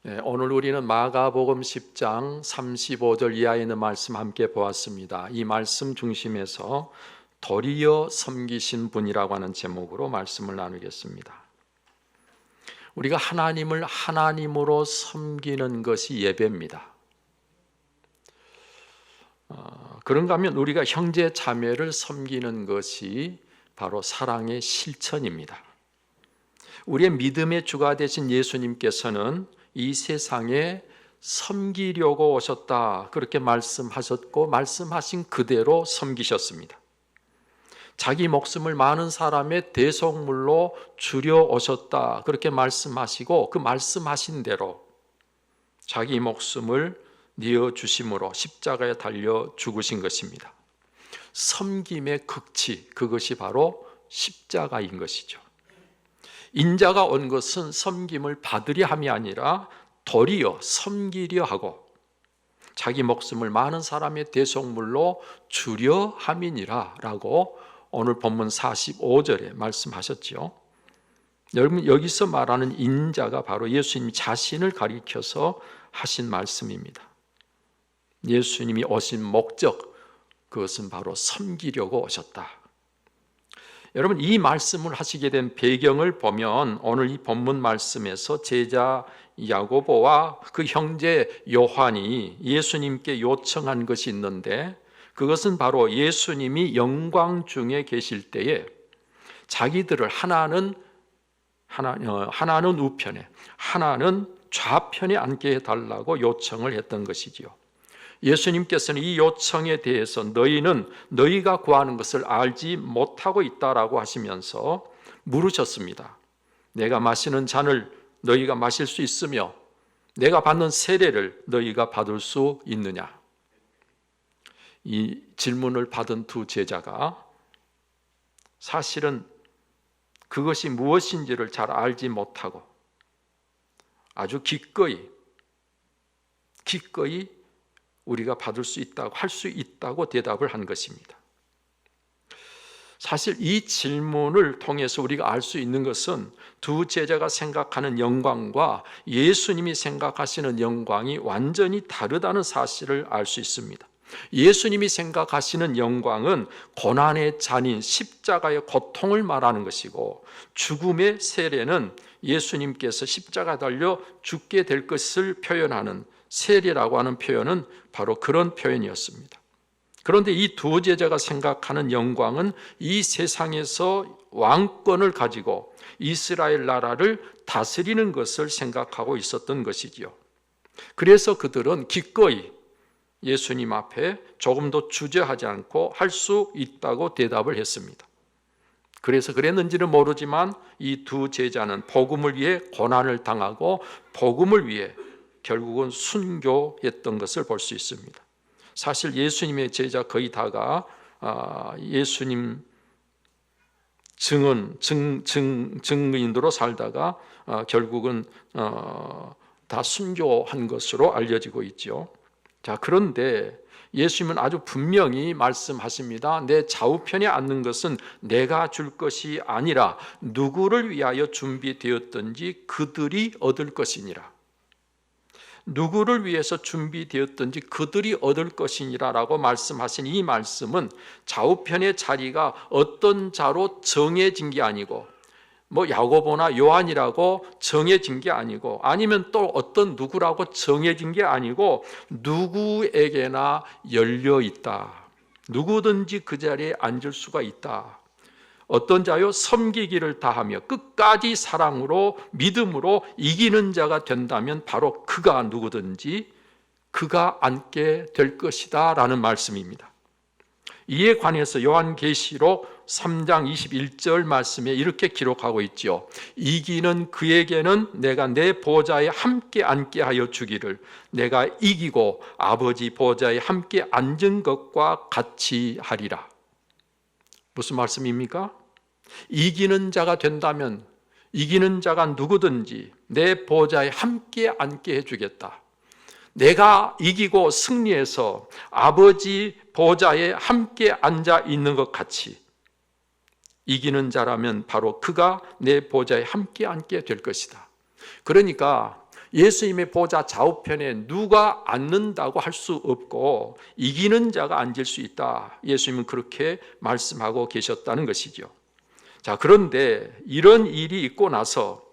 오늘 우리는 마가복음 10장 35절 이하에 있는 말씀 함께 보았습니다. 이 말씀 중심에서 도리어 섬기신 분이라고 하는 제목으로 말씀을 나누겠습니다. 우리가 하나님을 하나님으로 섬기는 것이 예배입니다. 그런가 하면 우리가 형제 자매를 섬기는 것이 바로 사랑의 실천입니다. 우리의 믿음의 주가 되신 예수님께서는 이 세상에 섬기려고 오셨다, 그렇게 말씀하셨고 말씀하신 그대로 섬기셨습니다. 자기 목숨을 많은 사람의 대속물로 주려 오셨다, 그렇게 말씀하시고 그 말씀하신 대로 자기 목숨을 내어주심으로 십자가에 달려 죽으신 것입니다. 섬김의 극치, 그것이 바로 십자가인 것이죠. 인자가 온 것은 섬김을 받으려 함이 아니라 도리어 섬기려 하고 자기 목숨을 많은 사람의 대속물로 주려 함이니라 라고 오늘 본문 45절에 말씀하셨죠. 여러분, 여기서 말하는 인자가 바로 예수님 자신을 가리켜서 하신 말씀입니다. 예수님이 오신 목적, 그것은 바로 섬기려고 오셨다. 여러분, 이 말씀을 하시게 된 배경을 보면 오늘 이 본문 말씀에서 제자 야고보와 그 형제 요한이 예수님께 요청한 것이 있는데, 그것은 바로 예수님이 영광 중에 계실 때에 자기들을 하나는 우편에, 하나는 좌편에 앉게 해달라고 요청을 했던 것이지요. 예수님께서는 이 요청에 대해서 너희는 너희가 구하는 것을 알지 못하고 있다라고 하시면서 물으셨습니다. 내가 마시는 잔을 너희가 마실 수 있으며 내가 받는 세례를 너희가 받을 수 있느냐? 이 질문을 받은 두 제자가 사실은 그것이 무엇인지를 잘 알지 못하고 아주 기꺼이 우리가 받을 수 있다고, 할 수 있다고 대답을 한 것입니다. 사실 이 질문을 통해서 우리가 알 수 있는 것은 두 제자가 생각하는 영광과 예수님이 생각하시는 영광이 완전히 다르다는 사실을 알 수 있습니다. 예수님이 생각하시는 영광은 고난의 잔인 십자가의 고통을 말하는 것이고, 죽음의 세례는 예수님께서 십자가 달려 죽게 될 것을 표현하는 세례라고 하는 표현은 바로 그런 표현이었습니다. 그런데 이 두 제자가 생각하는 영광은 이 세상에서 왕권을 가지고 이스라엘 나라를 다스리는 것을 생각하고 있었던 것이지요. 그래서 그들은 기꺼이 예수님 앞에 조금도 주저하지 않고 할 수 있다고 대답을 했습니다. 그래서 그랬는지는 모르지만 이 두 제자는 복음을 위해 고난을 당하고 복음을 위해 결국은 순교했던 것을 볼 수 있습니다. 사실 예수님의 제자 거의 다가 예수님 증인으로 살다가 결국은 다 순교한 것으로 알려지고 있죠. 자, 그런데 예수님은 아주 분명히 말씀하십니다. 내 좌우편에 앉는 것은 내가 줄 것이 아니라 누구를 위하여 준비되었든지 그들이 얻을 것이니라. 누구를 위해서 준비되었든지 그들이 얻을 것이니라 라고 말씀하신 이 말씀은 좌우편의 자리가 어떤 자로 정해진 게 아니고, 야고보나 요한이라고 정해진 게 아니고, 아니면 또 어떤 누구라고 정해진 게 아니고 누구에게나 열려 있다. 누구든지 그 자리에 앉을 수가 있다. 어떤 자요? 섬기기를 다하며 끝까지 사랑으로 믿음으로 이기는 자가 된다면 바로 그가 누구든지 그가 앉게 될 것이다 라는 말씀입니다. 이에 관해서 요한계시록 3장 21절 말씀에 이렇게 기록하고 있죠. 이기는 그에게는 내가 내 보좌에 함께 앉게 하여 주기를, 내가 이기고 아버지 보좌에 함께 앉은 것과 같이 하리라. 무슨 말씀입니까? 이기는 자가 된다면 이기는 자가 누구든지 내 보좌에 함께 앉게 해주겠다. 내가 이기고 승리해서 아버지 보좌에 함께 앉아 있는 것 같이 이기는 자라면 바로 그가 내 보좌에 함께 앉게 될 것이다. 그러니까 예수님의 보좌 좌우편에 누가 앉는다고 할 수 없고 이기는 자가 앉을 수 있다. 예수님은 그렇게 말씀하고 계셨다는 것이죠. 자, 그런데 이런 일이 있고 나서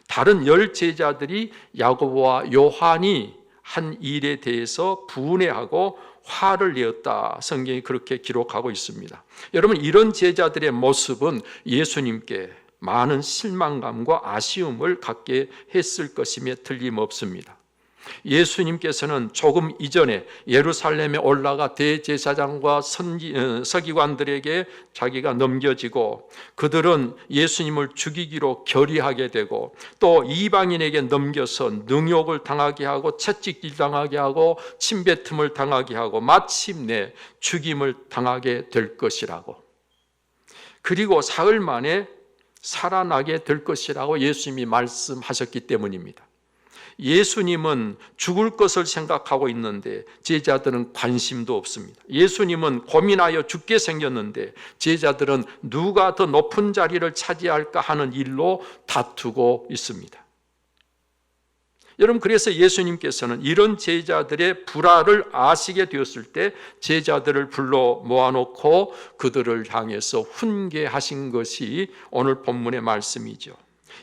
다른 10제자들이 야고보와 요한이 한 일에 대해서 분해하고 화를 내었다. 성경이 그렇게 기록하고 있습니다. 여러분, 이런 제자들의 모습은 예수님께 많은 실망감과 아쉬움을 갖게 했을 것임에 틀림없습니다. 예수님께서는 조금 이전에 예루살렘에 올라가 대제사장과 서기관들에게 자기가 넘겨지고 그들은 예수님을 죽이기로 결의하게 되고 또 이방인에게 넘겨서 능욕을 당하게 하고 채찍질 당하게 하고 침뱉음을 당하게 하고 마침내 죽임을 당하게 될 것이라고, 그리고 사흘 만에 살아나게 될 것이라고 예수님이 말씀하셨기 때문입니다. 예수님은 죽을 것을 생각하고 있는데 제자들은 관심도 없습니다. 예수님은 고민하여 죽게 생겼는데 제자들은 누가 더 높은 자리를 차지할까 하는 일로 다투고 있습니다. 여러분, 그래서 예수님께서는 이런 제자들의 불화를 아시게 되었을 때 제자들을 불러 모아놓고 그들을 향해서 훈계하신 것이 오늘 본문의 말씀이죠.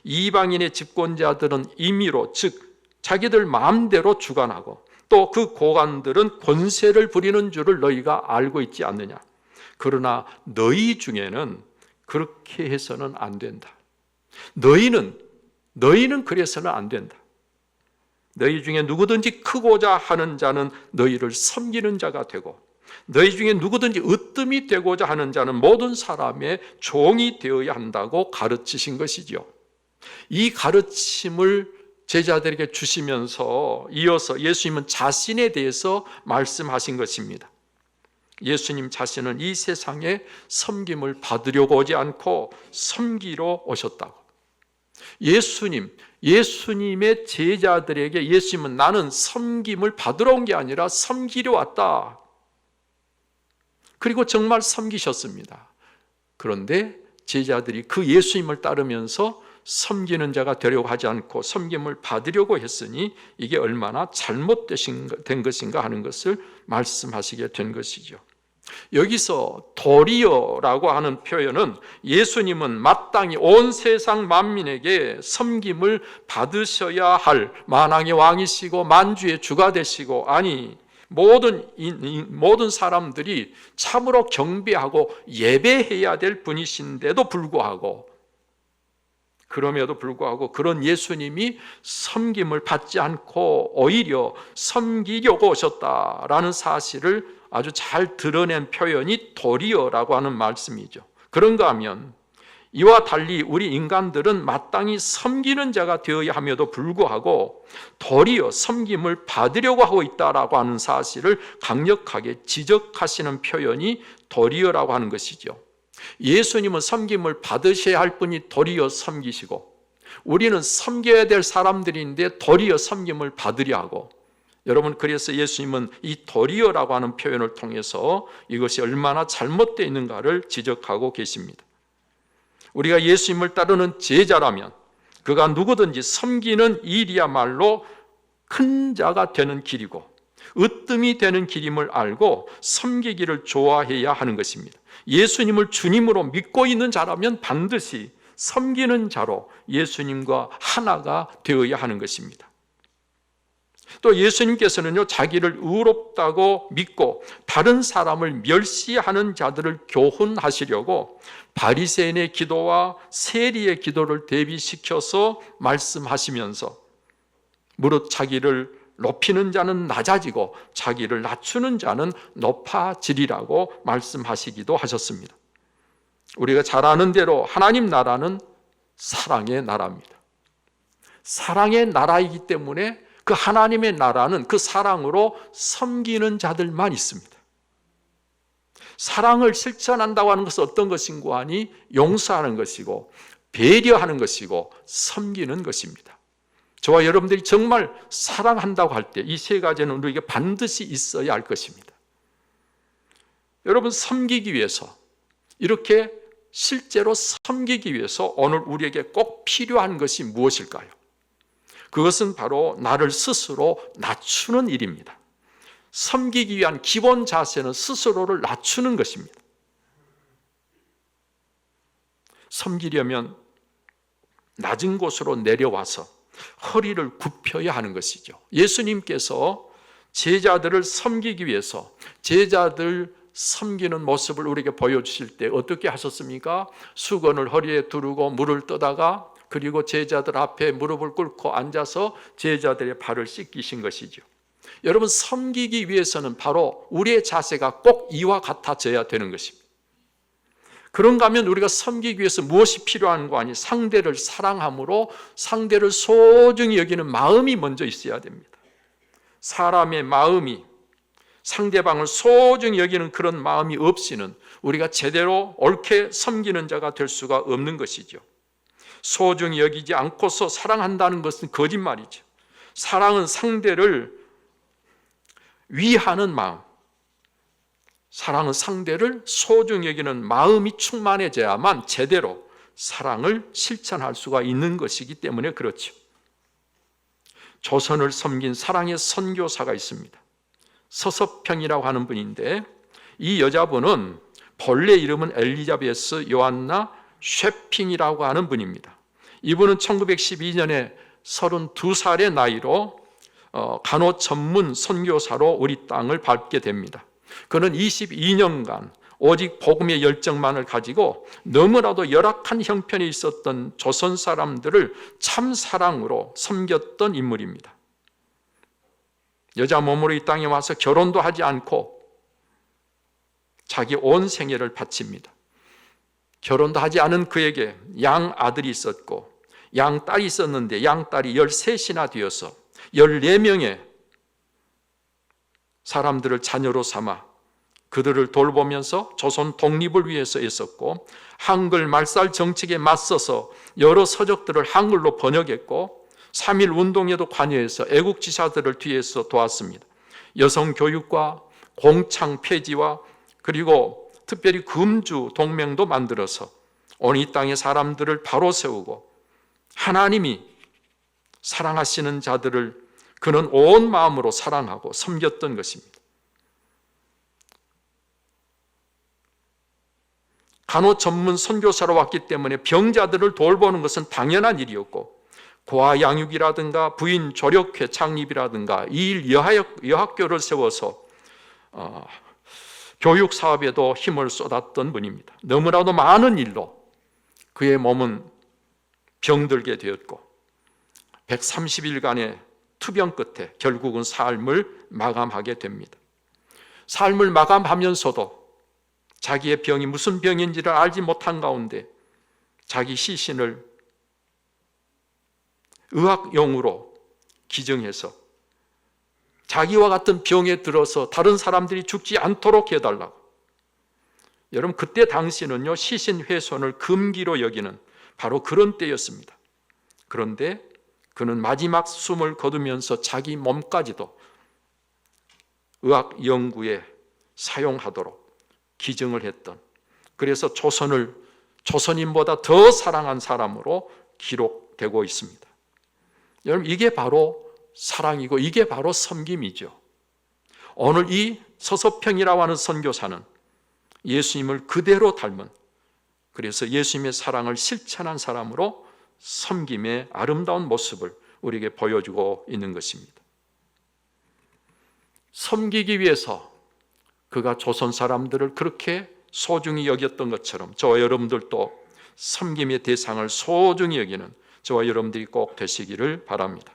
이방인의 집권자들은 임의로, 즉 자기들 마음대로 주관하고 또 그 고관들은 권세를 부리는 줄을 너희가 알고 있지 않느냐. 그러나 너희 중에는 그렇게 해서는 안 된다. 너희는 그래서는 안 된다. 너희 중에 누구든지 크고자 하는 자는 너희를 섬기는 자가 되고 너희 중에 누구든지 으뜸이 되고자 하는 자는 모든 사람의 종이 되어야 한다고 가르치신 것이죠. 이 가르침을 제자들에게 주시면서 이어서 예수님은 자신에 대해서 말씀하신 것입니다. 예수님 자신은 이 세상에 섬김을 받으려고 오지 않고 섬기러 오셨다고. 예수님의 제자들에게 예수님은 나는 섬김을 받으러 온 게 아니라 섬기려 왔다. 그리고 정말 섬기셨습니다. 그런데 제자들이 그 예수님을 따르면서 섬기는 자가 되려고 하지 않고 섬김을 받으려고 했으니 이게 얼마나 잘못된 것인가 하는 것을 말씀하시게 된 것이죠. 여기서 도리어라고 하는 표현은 예수님은 마땅히 온 세상 만민에게 섬김을 받으셔야 할 만왕의 왕이시고 만주의 주가 되시고, 아니 모든 사람들이 참으로 경배하고 예배해야 될 분이신데도 불구하고, 그럼에도 불구하고 그런 예수님이 섬김을 받지 않고 오히려 섬기려고 오셨다라는 사실을 아주 잘 드러낸 표현이 도리어라고 하는 말씀이죠. 그런가 하면 이와 달리 우리 인간들은 마땅히 섬기는 자가 되어야 함에도 불구하고 도리어 섬김을 받으려고 하고 있다라고 하는 사실을 강력하게 지적하시는 표현이 도리어라고 하는 것이죠. 예수님은 섬김을 받으셔야 할 분이 도리어 섬기시고 우리는 섬겨야 될 사람들인데 도리어 섬김을 받으려 하고, 여러분, 그래서 예수님은 이 도리어라고 하는 표현을 통해서 이것이 얼마나 잘못되어 있는가를 지적하고 계십니다. 우리가 예수님을 따르는 제자라면 그가 누구든지 섬기는 일이야말로 큰 자가 되는 길이고 으뜸이 되는 길임을 알고 섬기기를 좋아해야 하는 것입니다. 예수님을 주님으로 믿고 있는 자라면 반드시 섬기는 자로 예수님과 하나가 되어야 하는 것입니다. 또 예수님께서는요, 자기를 의롭다고 믿고 다른 사람을 멸시하는 자들을 교훈하시려고 바리새인의 기도와 세리의 기도를 대비시켜서 말씀하시면서 무릇 자기를 높이는 자는 낮아지고 자기를 낮추는 자는 높아지리라고 말씀하시기도 하셨습니다. 우리가 잘 아는 대로 하나님 나라는 사랑의 나라입니다. 사랑의 나라이기 때문에 그 하나님의 나라는 그 사랑으로 섬기는 자들만 있습니다. 사랑을 실천한다고 하는 것은 어떤 것인고 하니 용서하는 것이고 배려하는 것이고 섬기는 것입니다. 저와 여러분들이 정말 사랑한다고 할 때 이 세 가지는 우리에게 반드시 있어야 할 것입니다. 여러분, 섬기기 위해서, 이렇게 실제로 섬기기 위해서 오늘 우리에게 꼭 필요한 것이 무엇일까요? 그것은 바로 나를 스스로 낮추는 일입니다. 섬기기 위한 기본 자세는 스스로를 낮추는 것입니다. 섬기려면 낮은 곳으로 내려와서 허리를 굽혀야 하는 것이죠. 예수님께서 제자들을 섬기기 위해서 제자들 섬기는 모습을 우리에게 보여주실 때 어떻게 하셨습니까? 수건을 허리에 두르고 물을 떠다가 그리고 제자들 앞에 무릎을 꿇고 앉아서 제자들의 발을 씻기신 것이죠. 여러분, 섬기기 위해서는 바로 우리의 자세가 꼭 이와 같아져야 되는 것입니다. 그런가 하면 우리가 섬기기 위해서 무엇이 필요한 거 아니? 상대를 사랑함으로 상대를 소중히 여기는 마음이 먼저 있어야 됩니다. 사람의 마음이 상대방을 소중히 여기는 그런 마음이 없이는 우리가 제대로 옳게 섬기는 자가 될 수가 없는 것이죠. 소중히 여기지 않고서 사랑한다는 것은 거짓말이죠. 사랑은 상대를 위하는 마음, 사랑은 상대를 소중히 여기는 마음이 충만해져야만 제대로 사랑을 실천할 수가 있는 것이기 때문에 그렇죠. 조선을 섬긴 사랑의 선교사가 있습니다. 서서평이라고 하는 분인데 이 여자분은 본래 이름은 엘리자베스 요한나 쉐핑이라고 하는 분입니다. 이분은 1912년에 32살의 나이로 간호 전문 선교사로 우리 땅을 밟게 됩니다. 그는 22년간 오직 복음의 열정만을 가지고 너무나도 열악한 형편에 있었던 조선 사람들을 참 사랑으로 섬겼던 인물입니다. 여자 몸으로 이 땅에 와서 결혼도 하지 않고 자기 온 생애를 바칩니다. 결혼도 하지 않은 그에게 양 아들이 있었고 양 딸이 있었는데 양 딸이 13이나 되어서 14명의 사람들을 자녀로 삼아 그들을 돌보면서 조선 독립을 위해서 애썼고 한글 말살 정책에 맞서서 여러 서적들을 한글로 번역했고 3.1 운동에도 관여해서 애국지사들을 뒤에서 도왔습니다. 여성 교육과 공창 폐지와 그리고 특별히 금주 동맹도 만들어서 온 이 땅의 사람들을 바로 세우고 하나님이 사랑하시는 자들을 그는 온 마음으로 사랑하고 섬겼던 것입니다. 간호 전문 선교사로 왔기 때문에 병자들을 돌보는 것은 당연한 일이었고 고아 양육이라든가 부인 조력회 창립이라든가 이일 여학교를 세워서 교육 사업에도 힘을 쏟았던 분입니다. 너무나도 많은 일로 그의 몸은 병들게 되었고 130일간의 투병 끝에 결국은 삶을 마감하게 됩니다. 삶을 마감하면서도 자기의 병이 무슨 병인지를 알지 못한 가운데 자기 시신을 의학용으로 기증해서 자기와 같은 병에 들어서 다른 사람들이 죽지 않도록 해달라고. 여러분, 그때 당시는요 시신 훼손을 금기로 여기는 바로 그런 때였습니다. 그런데 그는 마지막 숨을 거두면서 자기 몸까지도 의학 연구에 사용하도록 기증을 했던, 그래서 조선을 조선인보다 더 사랑한 사람으로 기록되고 있습니다. 여러분, 이게 바로 사랑이고 이게 바로 섬김이죠. 오늘 이 서서평이라고 하는 선교사는 예수님을 그대로 닮은, 그래서 예수님의 사랑을 실천한 사람으로 섬김의 아름다운 모습을 우리에게 보여주고 있는 것입니다. 섬기기 위해서 그가 조선 사람들을 그렇게 소중히 여겼던 것처럼 저와 여러분들도 섬김의 대상을 소중히 여기는 저와 여러분들이 꼭 되시기를 바랍니다.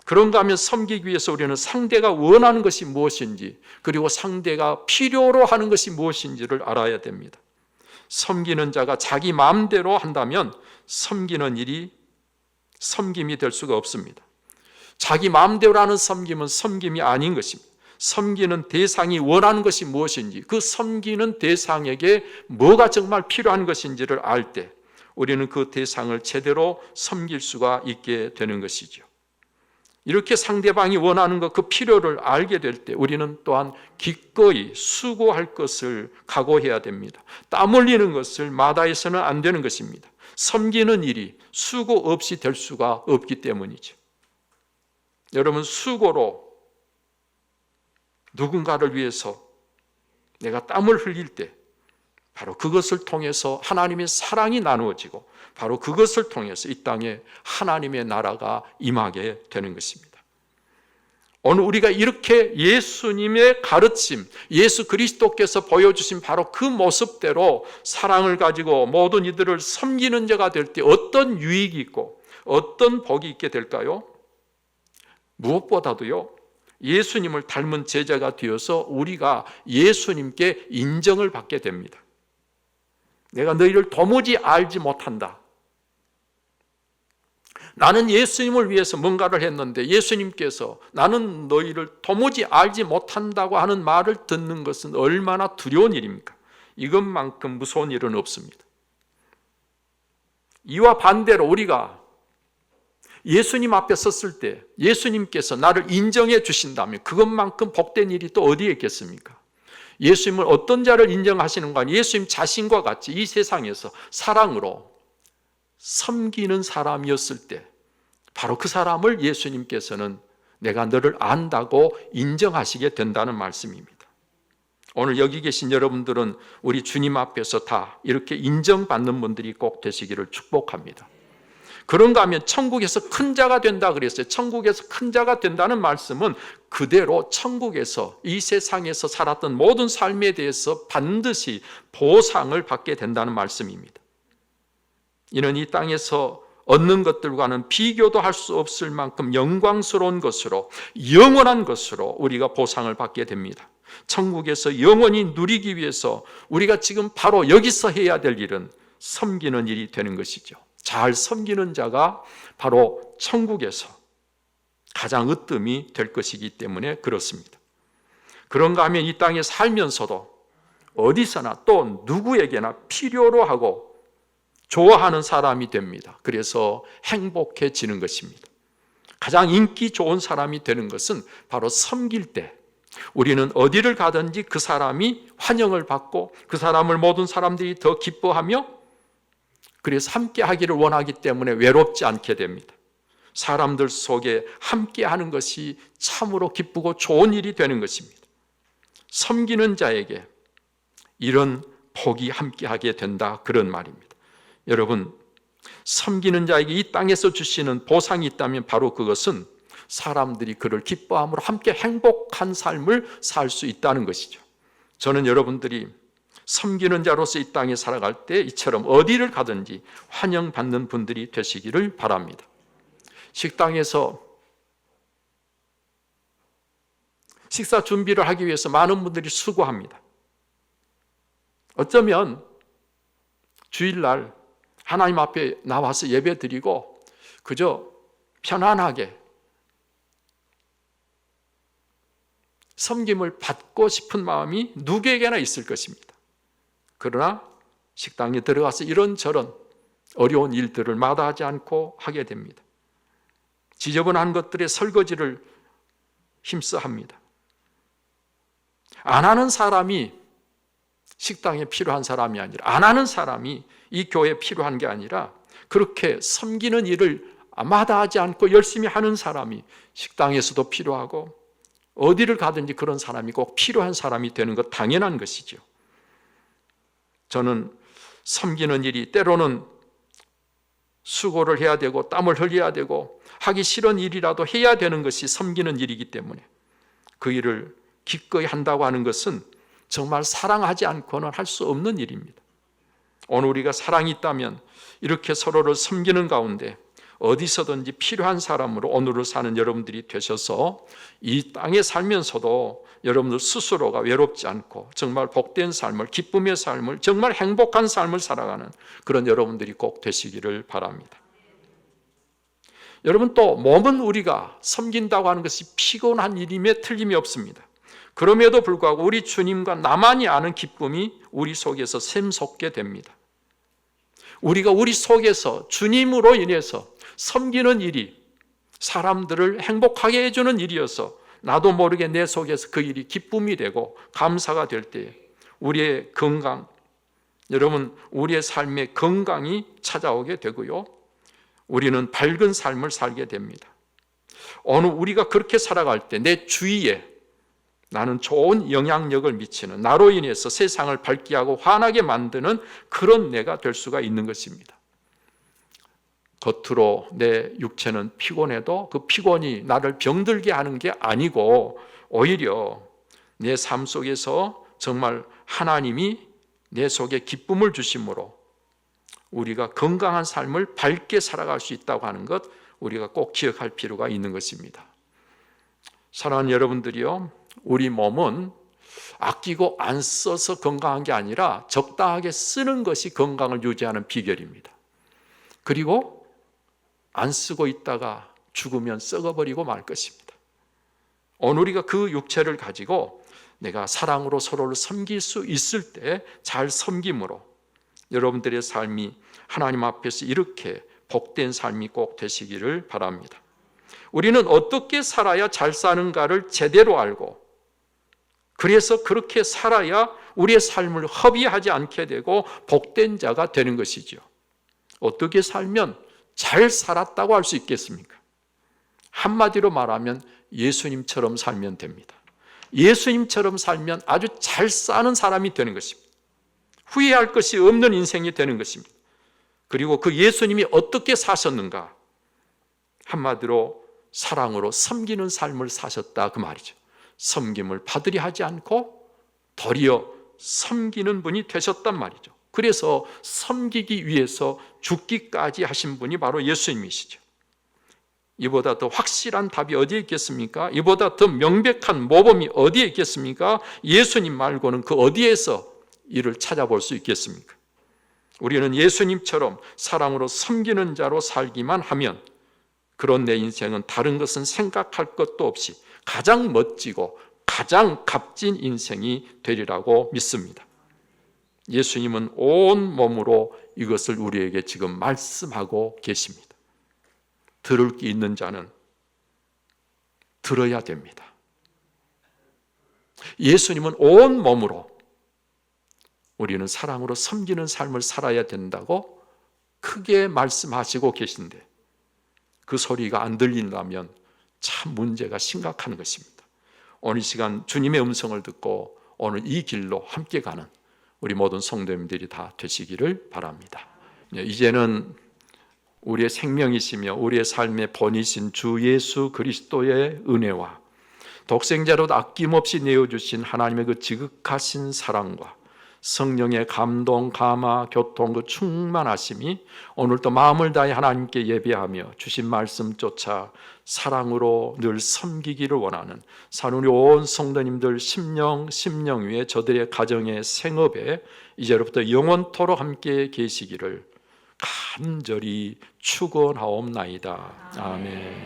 그런가 하면 섬기기 위해서 우리는 상대가 원하는 것이 무엇인지, 그리고 상대가 필요로 하는 것이 무엇인지를 알아야 됩니다. 섬기는 자가 자기 마음대로 한다면 섬기는 일이 섬김이 될 수가 없습니다. 자기 마음대로 하는 섬김은 섬김이 아닌 것입니다. 섬기는 대상이 원하는 것이 무엇인지, 그 섬기는 대상에게 뭐가 정말 필요한 것인지를 알 때 우리는 그 대상을 제대로 섬길 수가 있게 되는 것이죠. 이렇게 상대방이 원하는 것, 그 필요를 알게 될 때 우리는 또한 기꺼이 수고할 것을 각오해야 됩니다. 땀 흘리는 것을 마다해서는 안 되는 것입니다. 섬기는 일이 수고 없이 될 수가 없기 때문이죠. 여러분, 수고로 누군가를 위해서 내가 땀을 흘릴 때 바로 그것을 통해서 하나님의 사랑이 나누어지고 바로 그것을 통해서 이 땅에 하나님의 나라가 임하게 되는 것입니다. 오늘 우리가 이렇게 예수님의 가르침, 예수 그리스도께서 보여주신 바로 그 모습대로 사랑을 가지고 모든 이들을 섬기는 자가 될 때 어떤 유익이 있고 어떤 복이 있게 될까요? 무엇보다도요, 예수님을 닮은 제자가 되어서 우리가 예수님께 인정을 받게 됩니다. 내가 너희를 도무지 알지 못한다. 나는 예수님을 위해서 뭔가를 했는데 예수님께서 나는 너희를 도무지 알지 못한다고 하는 말을 듣는 것은 얼마나 두려운 일입니까? 이것만큼 무서운 일은 없습니다. 이와 반대로 우리가 예수님 앞에 섰을 때 예수님께서 나를 인정해 주신다면 그것만큼 복된 일이 또 어디에 있겠습니까? 예수님을 어떤 자를 인정하시는가 하니 예수님 자신과 같이 이 세상에서 사랑으로 섬기는 사람이었을 때 바로 그 사람을 예수님께서는 내가 너를 안다고 인정하시게 된다는 말씀입니다. 오늘 여기 계신 여러분들은 우리 주님 앞에서 다 이렇게 인정받는 분들이 꼭 되시기를 축복합니다. 그런가 하면 천국에서 큰 자가 된다 그랬어요. 천국에서 큰 자가 된다는 말씀은 그대로 천국에서 이 세상에서 살았던 모든 삶에 대해서 반드시 보상을 받게 된다는 말씀입니다. 이는 이 땅에서 얻는 것들과는 비교도 할 수 없을 만큼 영광스러운 것으로 영원한 것으로 우리가 보상을 받게 됩니다. 천국에서 영원히 누리기 위해서 우리가 지금 바로 여기서 해야 될 일은 섬기는 일이 되는 것이죠. 잘 섬기는 자가 바로 천국에서 가장 으뜸이 될 것이기 때문에 그렇습니다. 그런가 하면 이 땅에 살면서도 어디서나 또 누구에게나 필요로 하고 좋아하는 사람이 됩니다. 그래서 행복해지는 것입니다. 가장 인기 좋은 사람이 되는 것은 바로 섬길 때 우리는 어디를 가든지 그 사람이 환영을 받고 그 사람을 모든 사람들이 더 기뻐하며 그래서 함께 하기를 원하기 때문에 외롭지 않게 됩니다. 사람들 속에 함께 하는 것이 참으로 기쁘고 좋은 일이 되는 것입니다. 섬기는 자에게 이런 복이 함께 하게 된다, 그런 말입니다. 여러분, 섬기는 자에게 이 땅에서 주시는 보상이 있다면 바로 그것은 사람들이 그를 기뻐함으로 함께 행복한 삶을 살 수 있다는 것이죠. 저는 여러분들이 섬기는 자로서 이 땅에 살아갈 때 이처럼 어디를 가든지 환영받는 분들이 되시기를 바랍니다. 식당에서 식사 준비를 하기 위해서 많은 분들이 수고합니다. 어쩌면 주일날 하나님 앞에 나와서 예배 드리고 그저 편안하게 섬김을 받고 싶은 마음이 누구에게나 있을 것입니다. 그러나 식당에 들어가서 이런저런 어려운 일들을 마다하지 않고 하게 됩니다. 지저분한 것들의 설거지를 힘써 합니다. 안 하는 사람이 식당에 필요한 사람이 아니라, 안 하는 사람이 이 교회에 필요한 게 아니라 그렇게 섬기는 일을 마다하지 않고 열심히 하는 사람이 식당에서도 필요하고 어디를 가든지 그런 사람이 꼭 필요한 사람이 되는 것 당연한 것이죠. 저는 섬기는 일이 때로는 수고를 해야 되고 땀을 흘려야 되고 하기 싫은 일이라도 해야 되는 것이 섬기는 일이기 때문에 그 일을 기꺼이 한다고 하는 것은 정말 사랑하지 않고는 할 수 없는 일입니다. 오늘 우리가 사랑이 있다면 이렇게 서로를 섬기는 가운데 어디서든지 필요한 사람으로 오늘을 사는 여러분들이 되셔서 이 땅에 살면서도 여러분들 스스로가 외롭지 않고 정말 복된 삶을, 기쁨의 삶을, 정말 행복한 삶을 살아가는 그런 여러분들이 꼭 되시기를 바랍니다. 여러분, 또 몸은 우리가 섬긴다고 하는 것이 피곤한 일임에 틀림이 없습니다. 그럼에도 불구하고 우리 주님과 나만이 아는 기쁨이 우리 속에서 샘솟게 됩니다. 우리가 우리 속에서 주님으로 인해서 섬기는 일이 사람들을 행복하게 해주는 일이어서 나도 모르게 내 속에서 그 일이 기쁨이 되고 감사가 될 때 우리의 건강, 여러분, 우리의 삶에 건강이 찾아오게 되고요, 우리는 밝은 삶을 살게 됩니다. 어느 우리가 그렇게 살아갈 때 내 주위에 나는 좋은 영향력을 미치는, 나로 인해서 세상을 밝게 하고 환하게 만드는 그런 내가 될 수가 있는 것입니다. 겉으로 내 육체는 피곤해도 그 피곤이 나를 병들게 하는 게 아니고, 오히려 내 삶 속에서 정말 하나님이 내 속에 기쁨을 주심으로 우리가 건강한 삶을 밝게 살아갈 수 있다고 하는 것, 우리가 꼭 기억할 필요가 있는 것입니다. 사랑하는 여러분들이요, 우리 몸은 아끼고 안 써서 건강한 게 아니라 적당하게 쓰는 것이 건강을 유지하는 비결입니다. 그리고 안 쓰고 있다가 죽으면 썩어버리고 말 것입니다. 오늘 우리가 그 육체를 가지고 내가 사랑으로 서로를 섬길 수 있을 때 잘 섬김으로 여러분들의 삶이 하나님 앞에서 이렇게 복된 삶이 꼭 되시기를 바랍니다. 우리는 어떻게 살아야 잘 사는가를 제대로 알고, 그래서 그렇게 살아야 우리의 삶을 허비하지 않게 되고 복된 자가 되는 것이죠. 어떻게 살면 잘 살았다고 할 수 있겠습니까? 한마디로 말하면 예수님처럼 살면 됩니다. 예수님처럼 살면 아주 잘 사는 사람이 되는 것입니다. 후회할 것이 없는 인생이 되는 것입니다. 그리고 그 예수님이 어떻게 사셨는가? 한마디로 사랑으로 섬기는 삶을 사셨다, 그 말이죠. 섬김을 받으려 하지 않고 도리어 섬기는 분이 되셨단 말이죠. 그래서 섬기기 위해서 죽기까지 하신 분이 바로 예수님이시죠. 이보다 더 확실한 답이 어디에 있겠습니까? 이보다 더 명백한 모범이 어디에 있겠습니까? 예수님 말고는 그 어디에서 이를 찾아볼 수 있겠습니까? 우리는 예수님처럼 사랑으로 섬기는 자로 살기만 하면 그런 내 인생은 다른 것은 생각할 것도 없이 가장 멋지고 가장 값진 인생이 되리라고 믿습니다. 예수님은 온 몸으로 이것을 우리에게 지금 말씀하고 계십니다. 들을 게 있는 자는 들어야 됩니다. 예수님은 온 몸으로 우리는 사랑으로 섬기는 삶을 살아야 된다고 크게 말씀하시고 계신데, 그 소리가 안 들린다면 참 문제가 심각한 것입니다. 오늘 이 시간 주님의 음성을 듣고 오늘 이 길로 함께 가는 우리 모든 성도님들이 다 되시기를 바랍니다. 이제는 우리의 생명이시며 우리의 삶의 본이신 주 예수 그리스도의 은혜와 독생자로 아낌없이 내어주신 하나님의 그 지극하신 사랑과 성령의 감동, 감화, 교통, 그 충만하심이 오늘도 마음을 다해 하나님께 예배하며 주신 말씀 쫓아 사랑으로 늘 섬기기를 원하는 우리 온 성도님들 심령 위에 저들의 가정의 생업에 이제로부터 영원토록 함께 계시기를 간절히 축원하옵나이다. 아멘.